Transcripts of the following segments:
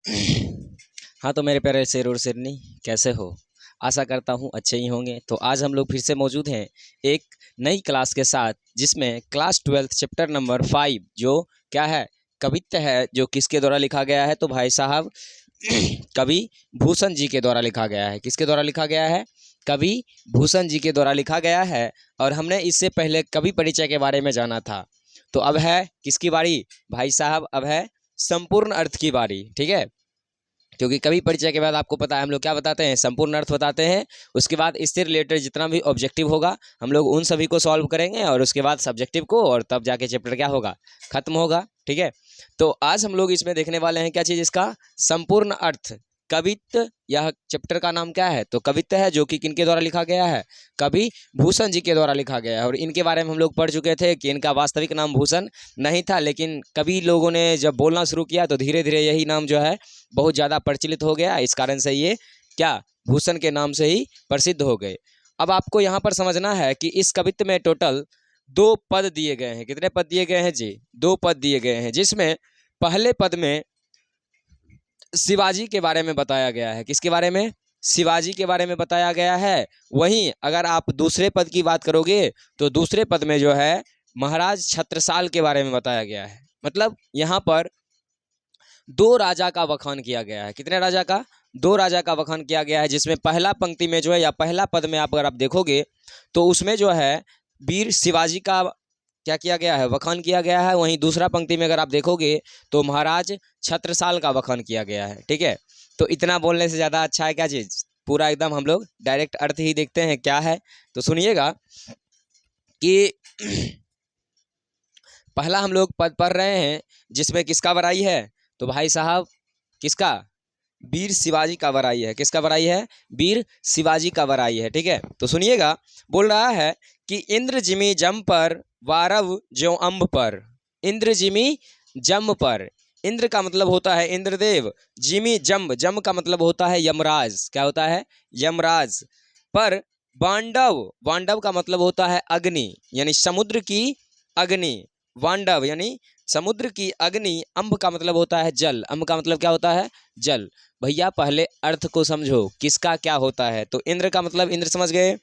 हाँ, तो मेरे प्यारे शेर और शेरनी, कैसे हो? आशा करता हूँ अच्छे ही होंगे। तो आज हम लोग फिर से मौजूद हैं एक नई क्लास के साथ, जिसमें क्लास 12 चैप्टर नंबर 5 जो क्या है, कवित्त है, जो किसके द्वारा लिखा गया है? तो भाई साहब कवि भूषण जी के द्वारा लिखा गया है। किसके द्वारा लिखा गया है? कवि भूषण जी के द्वारा लिखा गया है। और हमने इससे पहले कवि परिचय के बारे में जाना था। तो अब है किसकी बारी भाई साहब? अब है संपूर्ण अर्थ की बारी। ठीक है, क्योंकि कवि परिचय के बाद आपको पता है हम लोग क्या बताते हैं, संपूर्ण अर्थ बताते हैं। उसके बाद इससे रिलेटेड जितना भी ऑब्जेक्टिव होगा हम लोग उन सभी को सॉल्व करेंगे, और उसके बाद सब्जेक्टिव को, और तब जाके चैप्टर क्या होगा, खत्म होगा। ठीक है, तो आज हम लोग इसमें देखने वाले हैं क्या चीज़, इसका संपूर्ण अर्थ। कवित्त, यह चैप्टर का नाम क्या है? तो कवित्त है, जो कि किनके द्वारा लिखा गया है? कवि भूषण जी के द्वारा लिखा गया है। और इनके बारे में हम लोग पढ़ चुके थे कि इनका वास्तविक नाम भूषण नहीं था, लेकिन कवि लोगों ने जब बोलना शुरू किया तो धीरे धीरे यही नाम जो है बहुत ज़्यादा प्रचलित हो गया। इस कारण से ये क्या, भूषण के नाम से ही प्रसिद्ध हो गए। अब आपको यहाँ पर समझना है कि इस कवित्त में टोटल 2 पद दिए गए हैं। कितने पद दिए गए हैं जी? 2 पद दिए गए हैं, जिसमें पहले पद में शिवाजी के बारे में बताया गया है। किसके बारे में? शिवाजी के बारे में बताया गया है। वहीं अगर आप दूसरे पद की बात करोगे तो दूसरे पद में जो है महाराज छत्रसाल के बारे में बताया गया है। मतलब यहाँ पर 2 राजा का बखान किया गया है। कितने राजा का? 2 राजा का बखान किया गया है, जिसमें पहला पंक्ति में जो है, या पहला पद में आप अगर आप देखोगे तो उसमें जो है वीर शिवाजी का क्या किया गया है, बखान किया गया है। वहीं दूसरा पंक्ति में अगर आप देखोगे तो महाराज छत्रसाल का बखान किया गया है। ठीक है, तो इतना बोलने से ज़्यादा अच्छा है क्या चीज़, पूरा एकदम हम लोग डायरेक्ट अर्थ ही देखते हैं क्या है। तो सुनिएगा कि पहला हम लोग पद पढ़ रहे हैं, जिसमें किसका बड़ाई है? तो भाई साहब किसका? वीर शिवाजी का बड़ाई है। किसका बड़ाई है? वीर शिवाजी का बड़ाई है। ठीक है, तो सुनिएगा, बोल रहा है कि इंद्र जिमी जम पर वारव ज्यों अम्ब पर। इंद्र जिमी जम पर, इंद्र का मतलब होता है इंद्रदेव, जिमी जम, जम का मतलब होता है यमराज। क्या होता है? यमराज। पर वांडव, वांडव का मतलब होता है अग्नि, यानी समुद्र की अग्नि। वांडव यानी समुद्र की अग्नि। अम्ब का मतलब होता है जल। अम्ब का मतलब क्या होता है? जल। भैया पहले अर्थ को समझो, किसका क्या होता है। तो इंद्र का मतलब इंद्र समझ गए।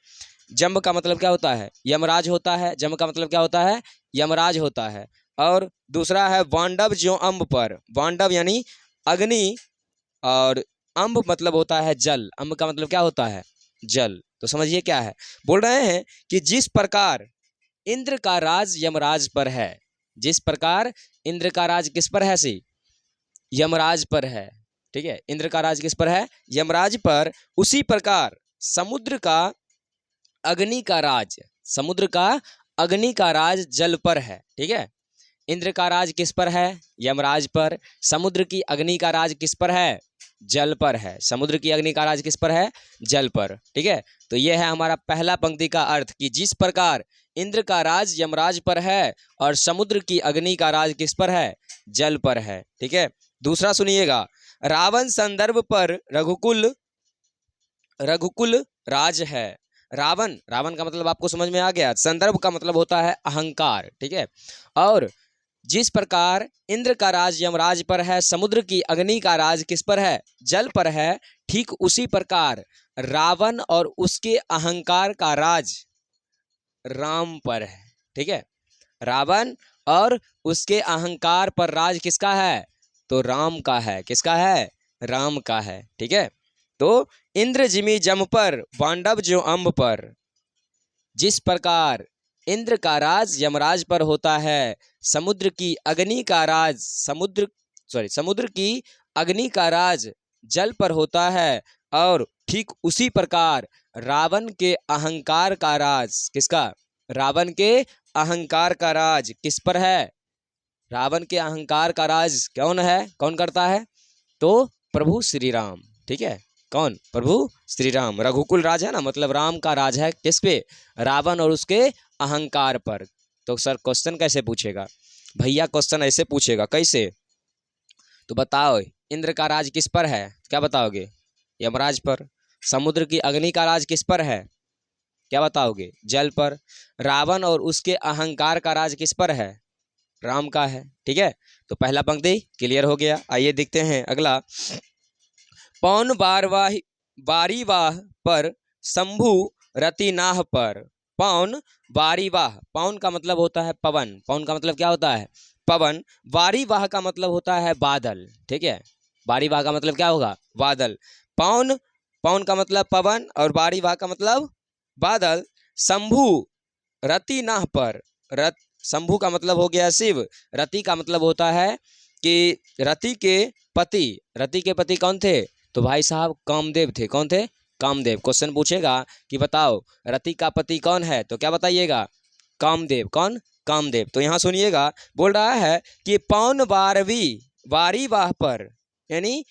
जम्ब का मतलब क्या होता है? यमराज होता है। जम्ब का मतलब क्या होता है? यमराज होता है। और दूसरा है वांडव ज्यों अम्ब पर। वांडव यानी अग्नि, और अम्ब मतलब होता है जल। अम्ब का मतलब क्या होता है? जल। तो समझिए क्या है, बोल रहे हैं कि जिस प्रकार इंद्र का राज यमराज पर है, जिस प्रकार इंद्र का राज किस पर है सी? यमराज पर है। ठीक है, इंद्र का राज किस पर है? यमराज पर। उसी प्रकार समुद्र का अग्नि का राज, समुद्र का अग्नि का राज जल पर है। ठीक है, इंद्र का राज किस पर है? यमराज पर। समुद्र की अग्नि का राज किस पर है? जल पर है। समुद्र की अग्नि का राज किस पर है? जल पर। ठीक है, तो यह है हमारा पहला पंक्ति का अर्थ, कि जिस प्रकार इंद्र का राज यमराज पर है और समुद्र की अग्नि का राज किस पर है? जल पर है। ठीक है, दूसरा सुनिएगा, रावण संदर्भ पर रघुकुल, रघुकुल राज है। रावण, रावण का मतलब आपको समझ में आ गया। संदर्भ का मतलब होता है अहंकार। ठीक है, और जिस प्रकार इंद्र का राज यमराज पर है, समुद्र की अग्नि का राज किस पर है? जल पर है। ठीक उसी प्रकार रावण और उसके अहंकार का राज राम पर है। ठीक है, रावण और उसके अहंकार पर राज किसका है? तो राम का है। किसका है? राम का है। ठीक है, तो इंद्र जिमी जम पर वांडव जो अम्ब पर। जिस प्रकार इंद्र का राज यमराज पर होता है, समुद्र की अग्नि का राज समुद्र की अग्नि का राज जल पर होता है। और ठीक उसी प्रकार रावण के अहंकार का राज किसका? रावण के अहंकार का राज किस पर है? रावण के अहंकार का राज कौन है, कौन करता है? तो प्रभु श्री राम। ठीक है, कौन? प्रभु श्री राम। रघुकुल राज है ना, मतलब राम का राज है किस पे? रावण और उसके अहंकार पर। तो सर क्वेश्चन कैसे पूछेगा भैया? क्वेश्चन ऐसे पूछेगा, कैसे? तो बताओ, इंद्र का राज किस पर है? क्या बताओगे? यमराज पर। समुद्र की अग्नि का राज किस पर है? क्या बताओगे? जल पर। रावण और उसके अहंकार का राज किस पर है? राम का है। ठीक है, तो पहला पंक्ति क्लियर हो गया। आइए देखते हैं अगला। पौन बारी वाह पर शंभु रति नाह पर। पौन बारी वाह, पौन का मतलब होता है पवन, पौन का मतलब क्या होता है? पवन। वारी वाह का मतलब होता है बादल। ठीक है, बारी वाह का मतलब क्या होगा? बादल। पौन, पौन का मतलब पवन और बारी वाह का मतलब बादल। शंभु रति नाह पर, रत, शंभु का मतलब हो गया शिव, रति का मतलब होता है कि रति के पति। रति के पति कौन थे? तो भाई साहब कामदेव थे। कौन थे? कामदेव। क्वेश्चन पूछेगा कि बताओ रति का पति कौन है, तो क्या बताइएगा? कामदेव। कौन? कामदेव। तो यहाँ सुनिएगा, बोल रहा है कि पौन वारी वाह पर, यानी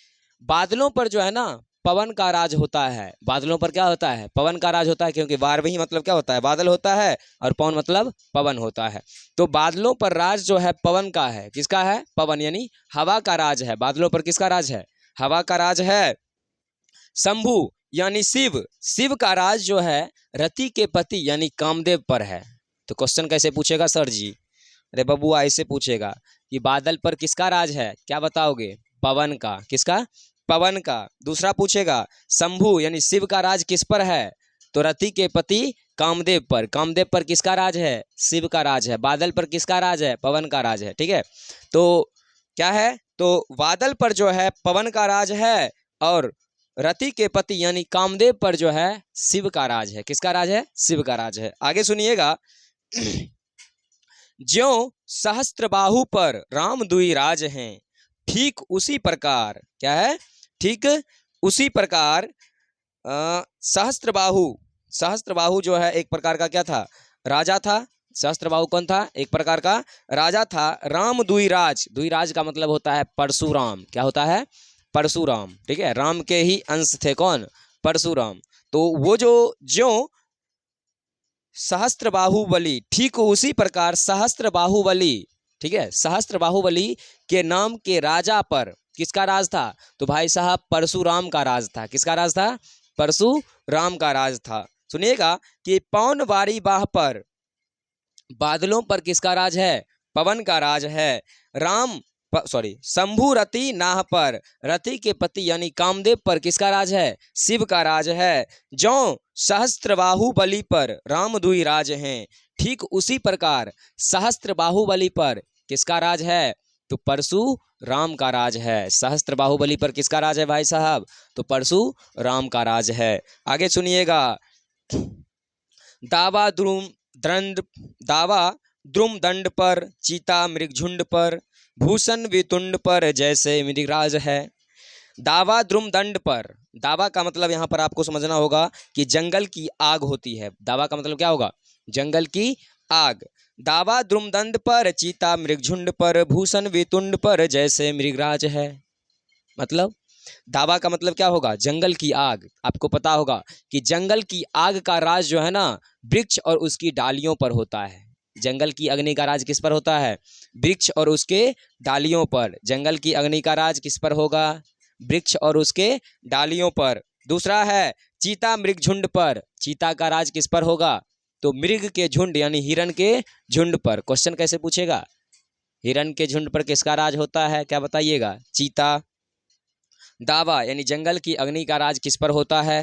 बादलों पर जो है ना पवन का राज होता है। बादलों पर क्या होता है? पवन का राज होता है, क्योंकि वारवी मतलब क्या होता है? बादल होता है, और पवन मतलब पवन होता है। तो बादलों पर राज जो है पवन का है। किसका है? पवन, यानी हवा का राज है। बादलों पर किसका राज है? हवा का राज है। शंभु यानी शिव, शिव का राज जो है रति के पति यानी कामदेव पर है। तो क्वेश्चन कैसे पूछेगा सर जी? अरे बबुआ ऐसे पूछेगा कि बादल पर किसका राज है, क्या बताओगे? पवन का। किसका? पवन का। दूसरा पूछेगा शंभु यानी शिव का राज किस पर है, तो रति के पति कामदेव पर। कामदेव पर किसका राज है? शिव का राज है। बादल पर किसका राज है? पवन का राज है। ठीक है, तो क्या है? तो बादल पर जो है पवन का राज है, और रति के पति यानी कामदेव पर जो है शिव का राज है। किसका राज है? शिव का राज है। आगे सुनिएगा। ज्यों सहस्त्रबाहु पर राम दुई राज हैं, ठीक उसी प्रकार, क्या है? ठीक उसी प्रकार सहस्त्रबाहु, सहस्त्रबाहु जो है एक प्रकार का क्या था? राजा था। सहस्त्रबाहु कौन था? एक प्रकार का राजा था। राम दुई राज, दुई राज का मतलब होता है परशुराम। क्या होता है? परशुराम। ठीक है, राम के ही अंश थे। कौन? परशुराम। तो वो जो ज्यों सहस्त्र बाहुबली, ठीक उसी प्रकार सहस्त्र बाहुबली, ठीक है, सहस्त्र बाहुबली के नाम के राजा पर किसका राज था? तो भाई साहब परशुराम का राज था। किसका राज था? परशुराम का राज था। सुनिएगा कि पौन बारी वाह पर, बादलों पर किसका राज है? पवन का राज है। शंभु रति नाह पर, रति के पति यानी कामदेव पर किसका राज है? शिव का राज है। ज्यों सहस्त्र बाहुबली पर राम दुई राज हैं, ठीक उसी प्रकार सहस्त्र बाहुबली पर किसका राज है? तो परशुराम का राज है। सहस्त्र बाहुबली पर किसका राज है भाई साहब? तो परशुराम का राज है। आगे सुनिएगा। दावा द्रुम दंड पर, चीता मृगझुंड पर, भूषण वितुंड पर जैसे मृगराज है। दावा द्रुम दंड पर, दावा का मतलब यहाँ पर आपको समझना होगा कि जंगल की आग होती है। दावा का मतलब क्या होगा? जंगल की आग। दावा द्रुम दंड पर, चीता मृगझुंड पर, भूषण वितुंड पर जैसे मृगराज है। मतलब दावा का मतलब क्या होगा? जंगल की आग। आपको पता होगा कि जंगल की आग का राज जो है ना वृक्ष और उसकी डालियों पर होता है। जंगल की अग्नि का राज किस पर होता है? वृक्ष और उसके डालियों पर। जंगल की अग्नि का राज किस पर होगा? वृक्ष और उसके डालियों पर। दूसरा है चीता मृग झुंड पर, चीता का राज किस पर होगा? तो मृग के झुंड यानी हिरण के झुंड पर। क्वेश्चन कैसे पूछेगा? हिरण के झुंड पर किसका राज होता है, क्या बताइएगा? चीता। दावा यानी जंगल की अग्नि का राज किस पर होता है?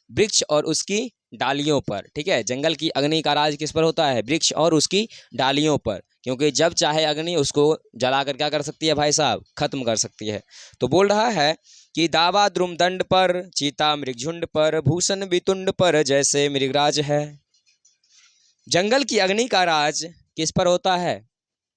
वृक्ष और उसकी डालियों पर। ठीक है, जंगल की अग्नि का राज किस पर होता है? वृक्ष और उसकी डालियों पर, क्योंकि जब चाहे अग्नि उसको जलाकर क्या कर सकती है भाई साहब? खत्म कर सकती है। तो बोल रहा है कि दावा द्रुमदंड पर, चीता मृगझुंड पर, भूषण वितुंड पर जैसे मृगराज है। जंगल की अग्नि का राज किस पर होता है?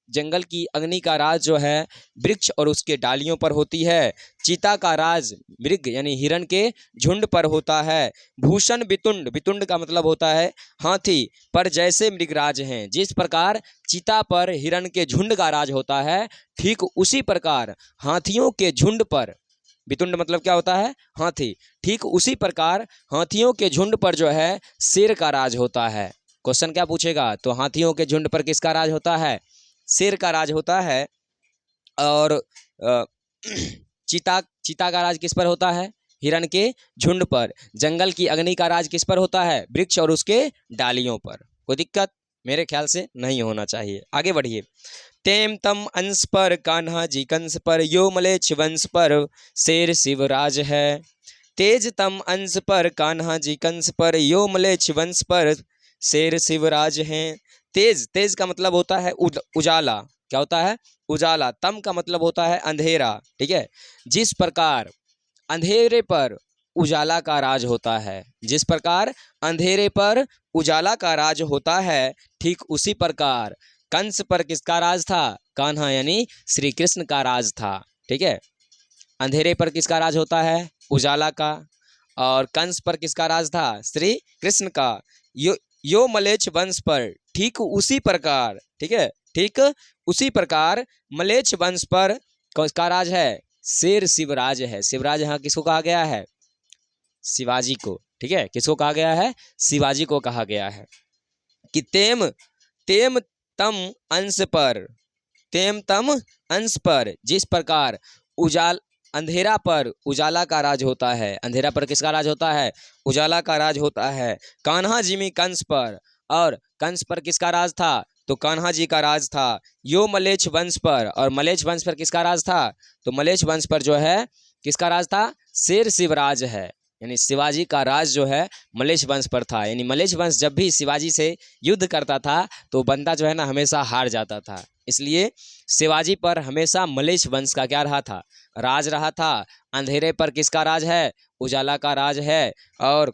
जंगल की अग्नि का राज जो है वृक्ष और उसके डालियों पर होती है। चीता का राज मृग यानी हिरण के झुंड पर होता है। भूषण वितुंड, वितुंड का मतलब होता है हाथी, पर जैसे मृगराज हैं। जिस प्रकार चीता पर हिरण के झुंड का राज होता है, ठीक उसी प्रकार हाथियों के झुंड पर, वितुंड मतलब क्या होता है? हाथी। ठीक उसी प्रकार हाथियों के झुंड पर जो है शेर का राज होता है। क्वेश्चन क्या पूछेगा? तो हाथियों के झुंड पर किसका राज होता है? शेर का राज होता है। और चीता का राज किस पर होता है? हिरण के झुंड पर। जंगल की अग्नि का राज किस पर होता है? वृक्ष और उसके डालियों पर। कोई दिक्कत? मेरे ख्याल से नहीं होना चाहिए। आगे बढ़िए। तेम तम अंश पर कान्हा जी कंस पर, यो मलेच्छ वंश पर शेर शिवराज है। तेज तम अंश पर कान्हा जी कंस पर, यो मलेच्छ वंश पर शेर शिवराज हैं। तेज, तेज का मतलब होता है उजाला। क्या होता है? उजाला। तम का मतलब होता है अंधेरा। ठीक है। जिस प्रकार अंधेरे पर उजाला का राज होता है, जिस प्रकार अंधेरे पर उजाला का राज होता है, ठीक उसी प्रकार कंस पर किसका राज था? कान्हा यानी श्री कृष्ण का राज था। ठीक है। अंधेरे पर किसका राज होता है? उजाला का। और कंस पर किसका राज था? श्री कृष्ण का। यो मलेच्छ वंश पर, ठीक उसी प्रकार, ठीक है, ठीक उसी प्रकार मलेच्छ वंश पर किसका राज है? शेर शिवराज है। शिवराज यहाँ किसको कहा गया है? शिवाजी को। ठीक है। किसको कहा गया है? शिवाजी को कहा गया है कि तेम तेम तम अंश पर, तेम तम अंश पर, जिस प्रकार अंधेरा पर उजाला का राज होता है। अंधेरा पर किसका राज होता है? उजाला का राज होता है। कान्हा जी में कंस पर, और कंस पर किसका राज था? तो कान्हा जी का राज था। यो मलेच्छ वंश पर, और मलेच्छ वंश पर किसका राज था? तो मलेच्छ वंश पर जो है किसका राज था? शेर शिवराज है। यानी शिवाजी का राज जो है मलेच्छ वंश पर था। यानी मलेच्छ वंश जब भी शिवाजी से युद्ध करता था तो बंदा जो है ना हमेशा हार जाता था। इसलिए शिवाजी पर हमेशा मलेच्छ वंश का क्या रहा था? राज रहा था। अंधेरे पर किसका राज है? उजाला का राज है। और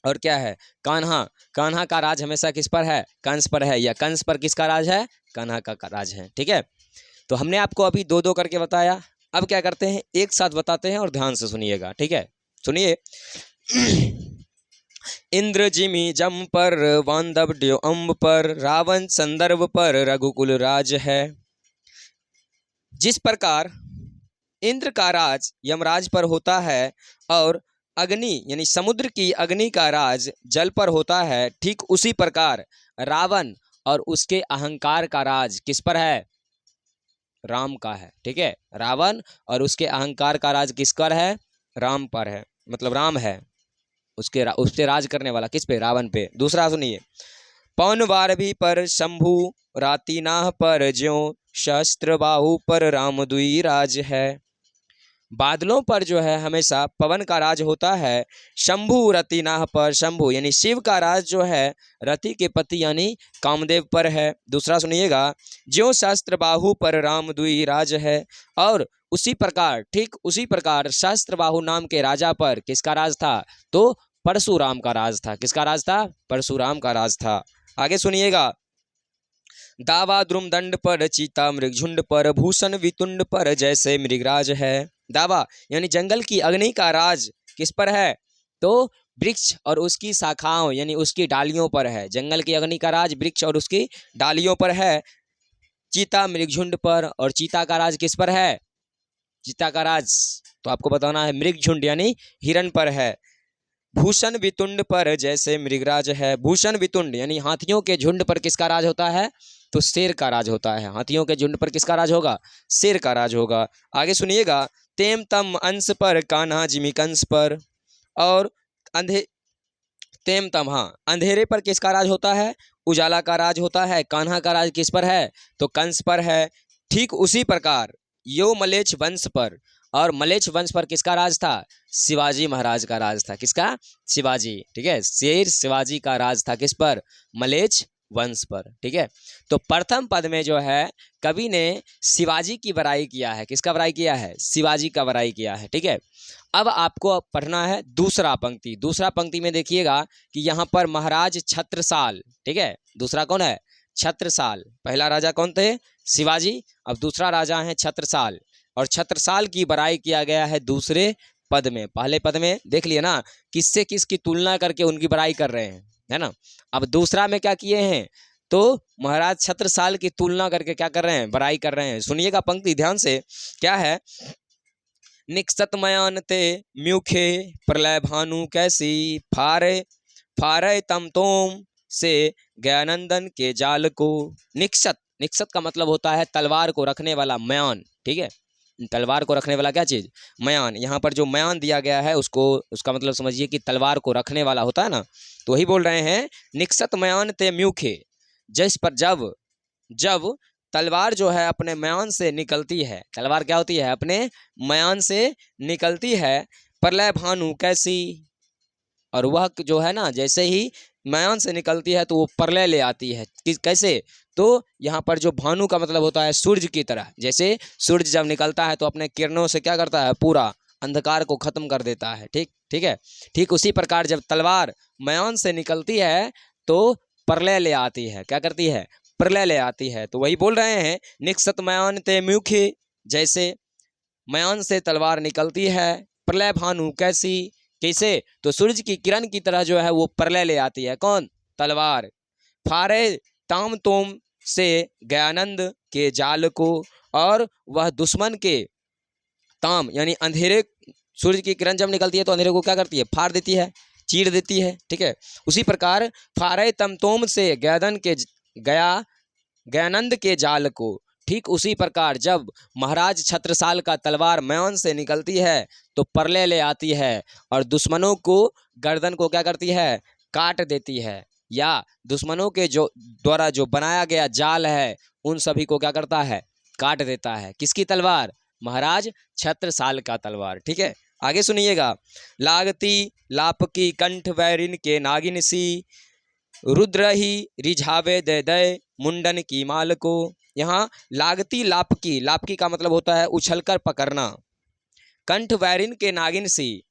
क्या है? कान्हा, कान्हा का राज हमेशा किस पर है? कंस पर है। या कंस पर किसका राज है? कान्हा का राज है। ठीक है। तो हमने आपको अभी दो दो करके बताया। अब क्या करते हैं, एक साथ बताते हैं और ध्यान से सुनिएगा। ठीक है। सुनिए। इंद्र जिमि जम पर, वांदवड्यो अम्ब पर, रावण संदर्भ पर रघुकुल राज है। जिस प्रकार इंद्र का राज यमराज पर होता है और अग्नि यानी समुद्र की अग्नि का राज जल पर होता है, ठीक उसी प्रकार रावण और उसके अहंकार का राज किस पर है? राम का है। ठीक है। रावण और उसके अहंकार का राज किस पर है? राम पर है। मतलब राम है उस पे राज करने वाला। किस पे? रावण पे। दूसरा सुनिए। पवन वारभी पर शंभु, रातिनाह पर ज्यों, शस्त्र बाहु पर राम दुई राज है। बादलों पर जो है हमेशा पवन का राज होता है। शंभु रतिनाह पर, शंभु यानी शिव का राज जो है रति के पति यानी कामदेव पर है। दूसरा सुनिएगा। ज्यों शस्त्र बाहु पर राम दुई राज है। और उसी प्रकार, ठीक उसी प्रकार शस्त्र बाहु नाम के राजा पर किसका राज था? तो परशुराम का राज था। किसका राज था? परशुराम का राज था। आगे सुनिएगा। दावा द्रुम दंड पर, चीता मृगझुंड पर, भूषण वितुंड पर जैसे मृगराज है। दावा यानी जंगल की अग्नि का राज किस पर है? तो वृक्ष और उसकी शाखाओं यानी उसकी डालियों पर है। जंगल की अग्नि का राज वृक्ष और उसकी डालियों पर है। चीता मृगझुंड पर, और चीता का राज किस पर है? चीता का राज तो आपको बताना है मृगझुंड यानी हिरण पर है। भूषण वितुंड पर जैसे मृगराज है। भूषण वितुंड यानी हाथियों के झुंड पर किसका राज होता है? तो शेर का राज होता है। हाथियों के झुंड पर किसका राज होगा? शेर का राज होगा। आगे सुनिएगा। तेम तम अंश पर, कान्हा जिमि कंस पर, और अंधे तेम तम, हाँ, अंधेरे पर किसका राज होता है? उजाला का राज होता है। कान्हा का राज किस पर है? तो कंस पर है। ठीक उसी प्रकार यो मलेच्छ वंश पर, और मलेच्छ वंश पर किसका राज था? शिवाजी महाराज का राज था। किसका? शिवाजी। ठीक है। शेर शिवाजी का राज था किस पर? मलेच्छ वंश पर। ठीक है। तो प्रथम पद में जो है कवि ने शिवाजी की बड़ाई किया है। किसका बड़ाई किया है? शिवाजी का बड़ाई किया है। ठीक है। अब आपको पढ़ना है दूसरा पंक्ति। दूसरा पंक्ति में देखिएगा कि यहाँ पर महाराज छत्रसाल, ठीक है, दूसरा कौन है? छत्रसाल। पहला राजा कौन थे? शिवाजी। अब दूसरा राजा है छत्रसाल, और छत्रसाल की बड़ाई किया गया है दूसरे पद में। पहले पद में देख लिए ना किससे किसकी तुलना करके उनकी बड़ाई कर रहे हैं, है ना। अब दूसरा में क्या किए हैं? तो महाराज छत्रसाल की तुलना करके क्या कर रहे हैं? बड़ाई कर रहे हैं। सुनिएगा पंक्ति ध्यान से। क्या है? निक्षत मयान ते म्यूखे, प्रलय भानु कैसी, फारे फारे तम तोम से ज्ञानंदन के जाल को। निक्षत, निक्षत का मतलब होता है तलवार को रखने वाला, मयान। ठीक है। तलवार को रखने वाला क्या चीज़, मयान। यहाँ पर जो मयान दिया गया है उसको, उसका मतलब समझिए कि तलवार को रखने वाला होता है ना, तो वही बोल रहे हैं निक्सत मयान ते म्यूखे, जिस पर जब जब तलवार जो है अपने मयान से निकलती है, तलवार क्या होती है, अपने मयान से निकलती है, प्रलय भानु कैसी, और वह जो है ना जैसे ही मयान से निकलती है तो वो प्रलय ले आती है। कैसे, तो यहाँ पर जो भानु का मतलब होता है सूर्य की तरह, जैसे सूर्य जब निकलता है तो अपने किरणों से क्या करता है, पूरा अंधकार को खत्म कर देता है। ठीक है, ठीक उसी प्रकार जब तलवार मयान से निकलती है तो प्रलय ले आती है। क्या करती है, प्रलय ले आती है। तो वही बोल रहे हैं निक्सत मयान ते म्यूखे, जैसे मयान से तलवार निकलती है, प्रलय भानु कैसी, कैसे, तो सूर्य की किरण की तरह जो है वो प्रलय ले आती है। कौन, तलवार। फारे ताम तोम से गयानंद के जाल को, और वह दुश्मन के ताम यानी अंधेरे, सूर्य की किरण जब निकलती है तो अंधेरे को क्या करती है, फाड़ देती है, चीर देती है। ठीक है, उसी प्रकार फारे तमतोम से गयानंद के जाल को, ठीक उसी प्रकार जब महाराज छत्रसाल का तलवार मयान से निकलती है तो प्रलय ले आती है और दुश्मनों को गर्दन को क्या करती है, काट देती है, या दुश्मनों के जो द्वारा जो बनाया गया जाल है उन सभी को क्या करता है, काट देता है। किसकी तलवार, महाराज छत्रसाल का तलवार। ठीक है, आगे सुनिएगा। लागती लापकी कंठ वैरिन के नागिन सी, रुद्र ही रिझावे दे दय मुंडन की माल को। यहाँ लागती लापकी, लापकी का मतलब होता है उछलकर पकड़ना। कंठ वैरिन के नागिन सी,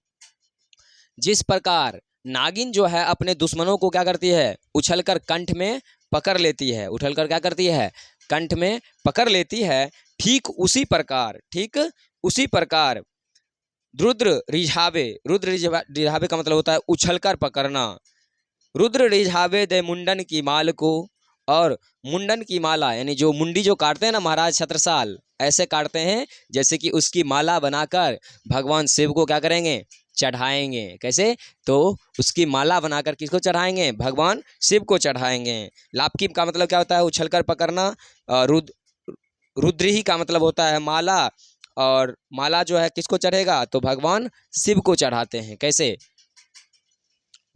जिस प्रकार नागिन जो है अपने दुश्मनों को क्या करती है, उछलकर कंठ में पकड़ लेती है, उछलकर क्या करती है, कंठ में पकड़ लेती है, ठीक उसी प्रकार रुद्र रिझावे, रुद्र रिझावे का मतलब होता है उछलकर पकड़ना। रुद्र रिझावे दे मुंडन की माल को, और मुंडन की माला यानी जो मुंडी जो काटते हैं ना महाराज छत्रसाल, ऐसे काटते हैं जैसे कि उसकी माला बनाकर भगवान शिव को क्या करेंगे, चढ़ाएंगे। कैसे, तो उसकी माला बनाकर किसको चढ़ाएंगे, भगवान शिव को चढ़ाएंगे। लापकी का मतलब क्या होता है, उछलकर पकड़ना। रुद्री का मतलब होता है माला, और माला जो है किसको चढ़ेगा, तो भगवान शिव को चढ़ाते हैं। कैसे,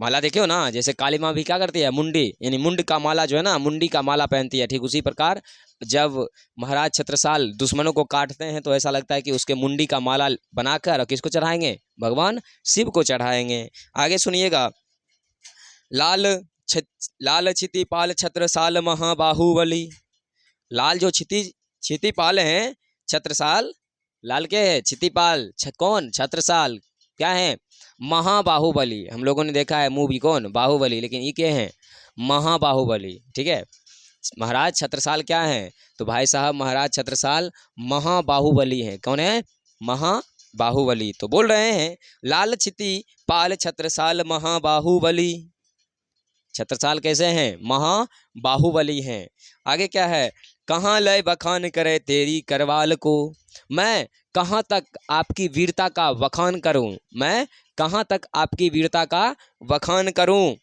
माला देखे हो ना, जैसे काली माँ भी क्या करती है, मुंडी यानी मुंड का माला जो है ना, मुंडी का माला पहनती है। ठीक उसी प्रकार जब महाराज छत्रसाल दुश्मनों को काटते हैं तो ऐसा लगता है कि उसके मुंडी का माला बनाकर किसको चढ़ाएंगे, भगवान शिव को चढ़ाएंगे। आगे सुनिएगा। लाल क्षितिपाल छत्रसाल महाबाहुबली, लाल जो क्षितिपाल हैं छत्रसाल, लाल के है क्षितिपाल, कौन, छत्रसाल क्या है, महाबाहुबली। हम लोगों ने देखा है मूवी कौन, बाहुबली, लेकिन ये क्या है, महाबाहुबली। ठीक है, महाराज छत्रसाल क्या हैं, तो भाई साहब महाराज छत्रसाल महाबाहुबली हैं। कौन है, महाबाहुबली। तो बोल रहे हैं लाल क्षिति पाल छत्रसाल महाबाहुबली, छत्रसाल कैसे हैं, महाबाहुबली हैं। आगे क्या है, कहाँ लय बखान करे तेरी करवाल को, मैं कहाँ तक आपकी वीरता का वखान करूं, मैं कहाँ तक आपकी वीरता का वखान करूं।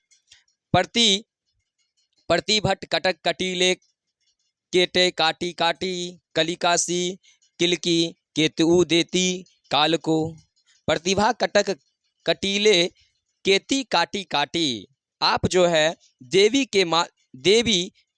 प्रतिभट कटक कटीले केटे काटी काटी, कलिकासी किलकी केतु देती काल को। प्रतिभा कटक कटीले केती काटी काटी, आप जो है देवी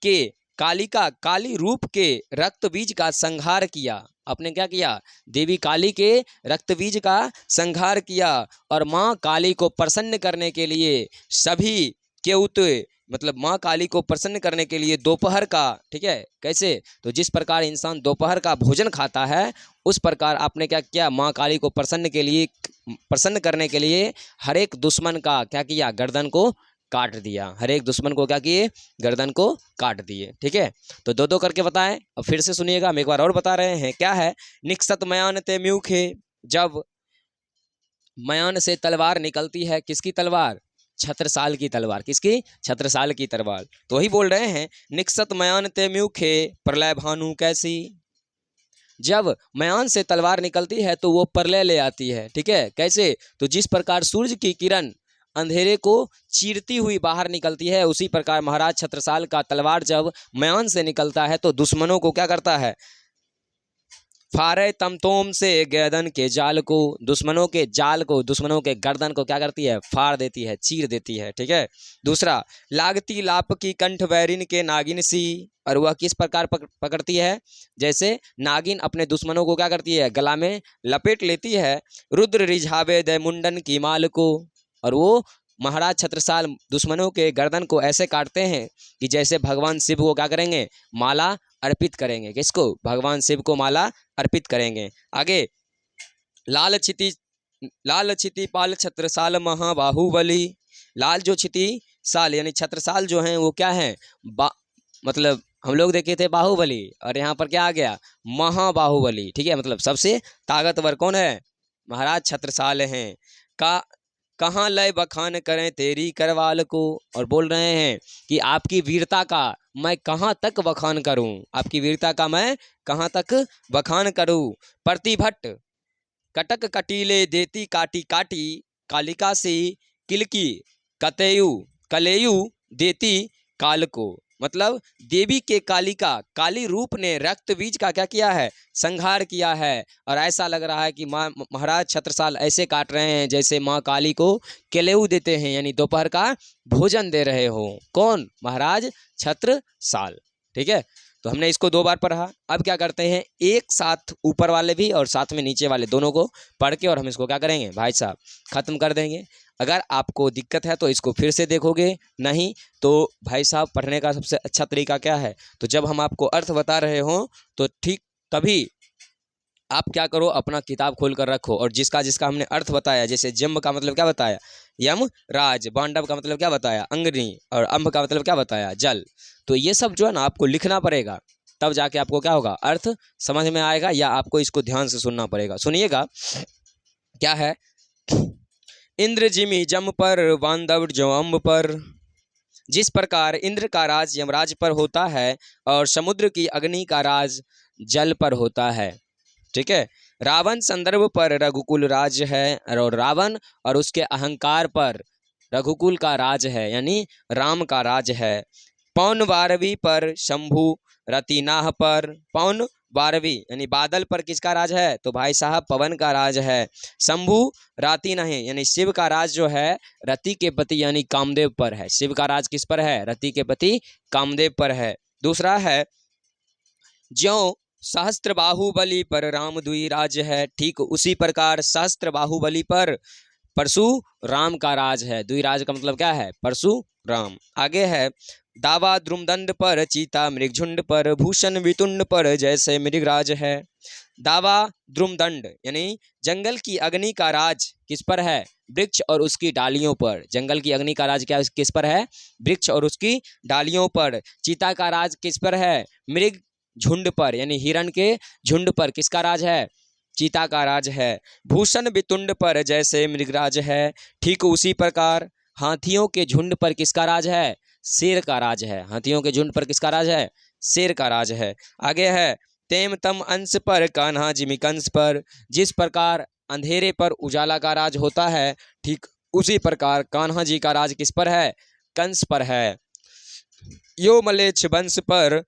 के कालिका काली रूप के रक्त बीज का संहार किया। आपने क्या किया, देवी काली के रक्त बीज का संहार किया, और माँ काली को प्रसन्न करने के लिए सभी केउत, मतलब माँ काली को प्रसन्न करने के लिए दोपहर का, ठीक है, कैसे, तो जिस प्रकार इंसान दोपहर का भोजन खाता है उस प्रकार आपने क्या किया, माँ काली को प्रसन्न करने के लिए हर एक दुश्मन का क्या किया, गर्दन को काट दिया। हर एक दुश्मन को क्या किए, गर्दन को काट दिए। ठीक है, तो दो दो करके बताएं। अब फिर से सुनिएगा, हम एक बार और बता रहे हैं। क्या है, निक्सत मयान ते म्यूखे, जब मयान से तलवार निकलती है, किसकी तलवार, छत्रसाल की तलवार। किसकी, छत्रसाल की तलवार। तो वही बोल रहे हैं निक्सत मयान ते म्यूखे प्रलय भानु कैसी, जब मयान से तलवार निकलती है तो वो प्रलय ले आती है। ठीक है, कैसे, तो जिस प्रकार सूर्य की किरण अंधेरे को चीरती हुई बाहर निकलती है, उसी प्रकार महाराज छत्रसाल का तलवार जब मयान से निकलता है तो दुश्मनों को क्या करता है, फारे तमतोम से गर्दन के जाल को, दुश्मनों के जाल को, दुश्मनों के गर्दन को क्या करती है, फाड़ देती है, चीर देती है। ठीक है। दूसरा, लागती लाप की कंठ बैरिन के नागिन सी, और वह किस प्रकार पकड़ती है, जैसे नागिन अपने दुश्मनों को क्या करती है, गला में लपेट लेती है। रुद्र रिझावे दे मुंडन की माल को, और वो महाराज छत्रसाल दुश्मनों के गर्दन को ऐसे काटते हैं कि जैसे भगवान शिव को क्या करेंगे, माला अर्पित करेंगे। किसको, भगवान शिव को माला अर्पित करेंगे। आगे, लाल छिति पाल छत्रसाल महाबाहुबली। लाल जो छिति साल यानी छत्रसाल जो हैं वो क्या है, मतलब हम लोग देखे थे बाहुबली, और यहाँ पर क्या आ गया, महाबाहुबली। ठीक है, मतलब सबसे ताकतवर कौन है, महाराज छत्रसाल हैं। कहाँ लय बखान करें तेरी करवाल को, और बोल रहे हैं कि आपकी वीरता का मैं कहाँ तक बखान करूं, आपकी वीरता का मैं कहाँ तक बखान करूं। प्रतिभट कटक कटीले देती काटी काटी, कालिका से किलकी कलेयु देती काल को। मतलब देवी के कालिका, काली रूप ने रक्त बीज का क्या किया है, संहार किया है। और ऐसा लग रहा है कि महाराज छत्रसाल ऐसे काट रहे हैं जैसे माँ काली को केलेऊ देते हैं, यानी दोपहर का भोजन दे रहे हो। कौन, महाराज छत्रसाल। ठीक है, तो हमने इसको 2 बार पढ़ा। अब क्या करते हैं, एक साथ ऊपर वाले भी और साथ में नीचे वाले दोनों को पढ़ के और हम इसको क्या करेंगे भाई साहब, ख़त्म कर देंगे। अगर आपको दिक्कत है तो इसको फिर से देखोगे, नहीं तो भाई साहब पढ़ने का सबसे अच्छा तरीका क्या है, तो जब हम आपको अर्थ बता रहे हों तो ठीक तभी आप क्या करो, अपना किताब खोल कर रखो, और जिसका जिसका हमने अर्थ बताया, जैसे जम्ब का मतलब क्या बताया, यम राज, बांडव का मतलब क्या बताया, अंग्नि, और अम्ब का मतलब क्या बताया, जल। तो ये सब जो है ना आपको लिखना पड़ेगा, तब जाके आपको क्या होगा, अर्थ समझ में आएगा, या आपको इसको ध्यान से सुनना पड़ेगा। सुनिएगा क्या है, इंद्र जिमी जम पर बांधव जो अम्ब पर। जिस प्रकार इंद्र का राज यमराज पर होता है और समुद्र की अग्नि का राज जल पर होता है। ठीक है, रावण संदर्भ पर रघुकुल राज है, और रावण और उसके अहंकार पर रघुकुल का राज है, यानी राम का राज है। पौन 12वीं पर शंभु रतिनाह पर, पौन 12वीं यानी बादल पर किसका राज है, तो भाई साहब पवन का राज है। शंभु राति नहीं यानी शिव का राज जो है रति के पति यानी कामदेव पर है। शिव का राज किस पर है, रति के पति कामदेव पर है। दूसरा है, ज्यों सहस्त्र बाहुबली पर राम दुई राज है, ठीक उसी प्रकार सहस्त्र बाहुबली पर परशुराम का राज है। द्विराज का मतलब क्या है, परशुराम। आगे है, दावा द्रुमदंड पर चीता मृगझुंड पर, भूषण वितुंड पर जैसे मृगराज है। दावा द्रुमदंड यानी जंगल की अग्नि का राज किस पर है, वृक्ष और उसकी डालियों पर। जंगल की अग्नि का राज क्या किस पर है, वृक्ष और उसकी डालियों पर। चीता का राज किस पर है, मृग झुंड पर यानी हिरण के झुंड पर किसका राज है, चीता का राज है। भूषण वितुंड पर जैसे मृगराज है, ठीक उसी प्रकार हाथियों के झुंड पर किसका राज है, शेर का राज है। हाथियों के झुंड पर किसका राज है, शेर का राज है। आगे है, तेम तम अंश पर कान्हा जिमी कंस पर। जिस प्रकार अंधेरे पर उजाला का राज होता है, ठीक उसी प्रकार कान्हा जी का राज किस पर है, कंस पर है। यो मलेच्छ वंश पर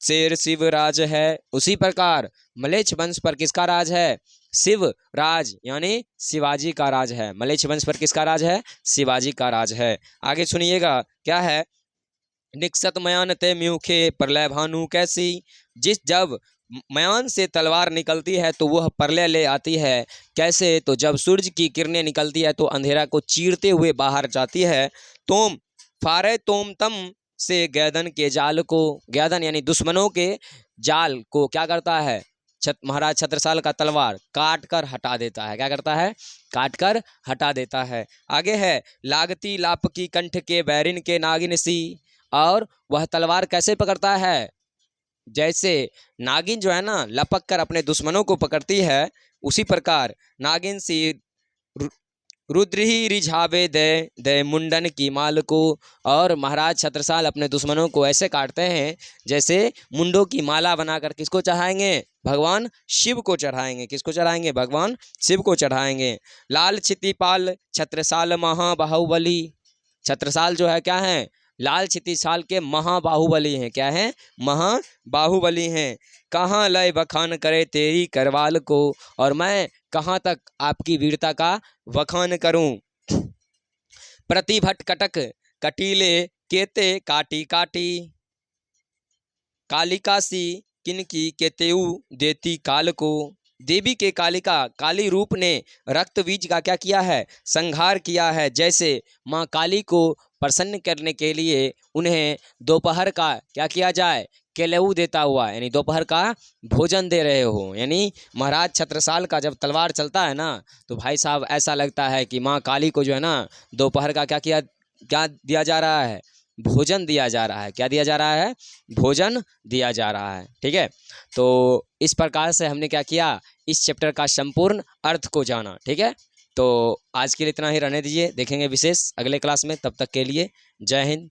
शेर शिव राज है, उसी प्रकार मलेच्छ वंश पर किसका राज है, शिव राज यानी शिवाजी का राज है। मलेच्छ वंश पर किसका राज है, शिवाजी का राज है। आगे सुनिएगा क्या है, निक्षत मयान ते म्यूखे प्रलय भानु कैसी। जब मयान से तलवार निकलती है तो वह प्रलय ले आती है। कैसे, तो जब सूर्य की किरणें निकलती है तो अंधेरा को चीरते हुए बाहर जाती है। तोम फारे तोम तम से गैदन के जाल को, गैदन यानी दुश्मनों के जाल को क्या करता है, महाराज छत्रसाल का तलवार काट कर हटा देता है। क्या करता है, काट कर हटा देता है। आगे है, लागती लाप की कंठ के बैरिन के नागिन सी। और वह तलवार कैसे पकड़ता है, जैसे नागिन जो है ना लपक कर अपने दुश्मनों को पकड़ती है, उसी प्रकार नागिन सी रुद्र ही रिझावे दे मुंडन की माल को। और महाराज छत्रसाल अपने दुश्मनों को ऐसे काटते हैं जैसे मुंडों की माला बनाकर किसको चढ़ाएंगे, भगवान शिव को चढ़ाएंगे। किसको चढ़ाएंगे, भगवान शिव को चढ़ाएंगे। लाल छितिपाल छत्रसाल महाबाहुबली। छत्रसाल जो है क्या है, लाल छितिशाल के महाबाहुबली हैं। क्या हैं? महाबाहुबली हैं। कहाँ लय बखान करे तेरी करवाल को, और मैं कहाँ तक आपकी वीरता का वखान करूं। प्रतिभट कटक कटीले केते काटी काटी, कालिका सी किनकी केतेऊ देती काल को। देवी के कालिका काली रूप ने रक्त बीज का क्या किया है? संहार किया है। जैसे माँ काली को प्रसन्न करने के लिए उन्हें दोपहर का क्या किया जाए? केलऊ देता हुआ, यानी दोपहर का भोजन दे रहे हो। यानी महाराज छत्रसाल का जब तलवार चलता है ना, तो भाई साहब ऐसा लगता है कि माँ काली को जो है ना दोपहर का क्या दिया जा रहा है? भोजन दिया जा रहा है। क्या दिया जा रहा है? भोजन दिया जा रहा है। ठीक है, तो इस प्रकार से हमने क्या किया? इस चैप्टर का संपूर्ण अर्थ को जाना। ठीक है, तो आज के लिए इतना ही रहने दीजिए, देखेंगे विशेष अगले क्लास में। तब तक के लिए जय हिंद,